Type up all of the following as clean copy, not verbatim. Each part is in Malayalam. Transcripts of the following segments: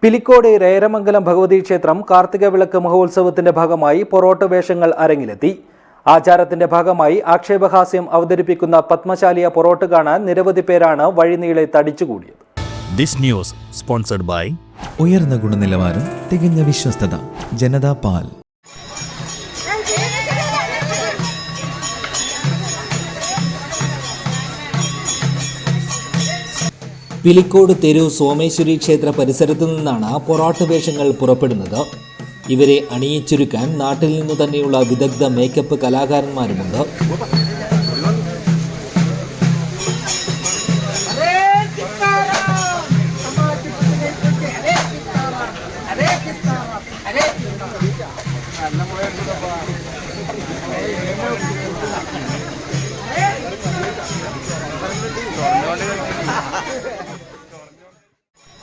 പിലിക്കോട് രേരമംഗലം ഭഗവതി ക്ഷേത്രം കാർത്തിക വിളക്ക് മഹോത്സവത്തിന്റെ ഭാഗമായി പൊറോട്ട് വേഷങ്ങൾ അരങ്ങിലെത്തി. ആചാരത്തിന്റെ ഭാഗമായി ആക്ഷേപഹാസ്യം അവതരിപ്പിക്കുന്ന പത്മശാലിയ പൊറോട്ട് കാണാൻ നിരവധി പേരാണ് വഴിനീളെ തടിച്ചുകൂടിയത്. ദിസ് ന്യൂസ് സ്പോൺസർഡ് ബൈ ഉയർന്ന ഗുണനിലവാരം, തികഞ്ഞ വിശ്വസ്തത, ജനതാ പാൽ. പിലിക്കോട് തെരു സോമേശ്വരി ക്ഷേത്ര പരിസരത്തു നിന്നാണ് പൊറോട്ട് വേഷങ്ങൾ പുറപ്പെടുന്നത്. ഇവരെ അണിയിച്ചൊരുക്കാൻ നാട്ടിൽ നിന്നു തന്നെയുള്ള വിദഗ്ധ മേക്കപ്പ് കലാകാരന്മാരുമുണ്ട്.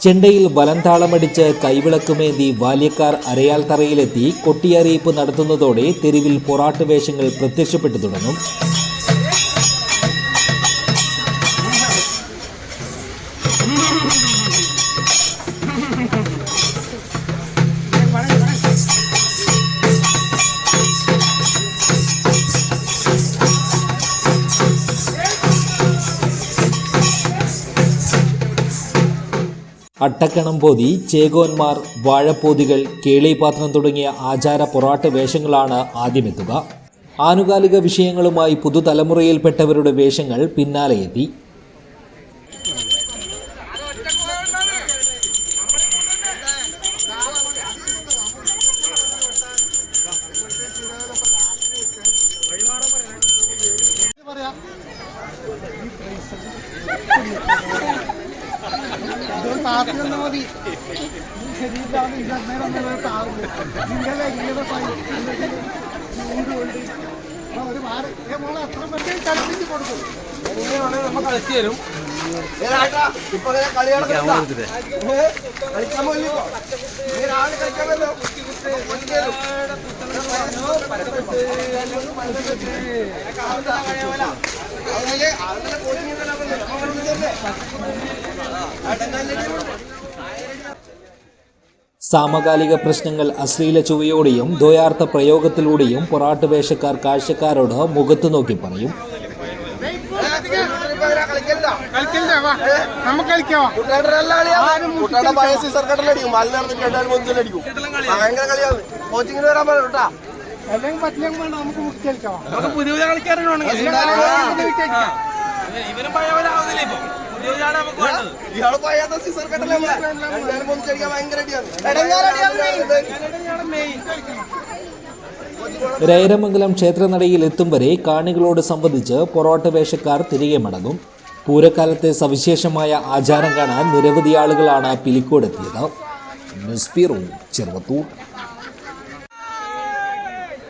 ചെണ്ടയിൽ വലന്താളമടിച്ച് കൈവിളക്കുമേന്തി ബാല്യക്കാർ അരയാൽ തറയിലെത്തി കൊട്ടിയറിയിപ്പ് നടത്തുന്നതോടെ തെരുവിൽ പൊറാട്ട് വേഷങ്ങൾ പ്രത്യക്ഷപ്പെട്ടു തുടങ്ങും. അട്ടക്കണം പോതി, ചേകോന്മാർ, വാഴപ്പോതികൾ, കേളിപാത്രം തുടങ്ങിയ ആചാര പൊറാട്ട് വേഷങ്ങളാണ് ആദ്യമെത്തുക. ആനുകാലിക വിഷയങ്ങളുമായി പുതുതലമുറയിൽപ്പെട്ടവരുടെ വേഷങ്ങൾ പിന്നാലെയെത്തി. സമകാലിക പ്രശ്നങ്ങൾ അശ്ലീല ചുവയോടെയും ദ്വയാർത്ഥ പ്രയോഗത്തിലൂടെയും പൊറാട്ട് വേഷക്കാർ കാഴ്ചക്കാരോട് മുഖത്തു നോക്കി പറയും. രേരമംഗലം ക്ഷേത്രനടയിൽ എത്തും വരെ കാണികളോട് സംബന്ധിച്ച് പൊറോട്ട് വേഷക്കാർ തിരികെ മടങ്ങും. പൂരക്കാലത്തെ സവിശേഷമായ ആചാരം കാണാൻ നിരവധി ആളുകളാണ് പിലിക്കോടെത്തിയത്. News bureau, Cheruvathur.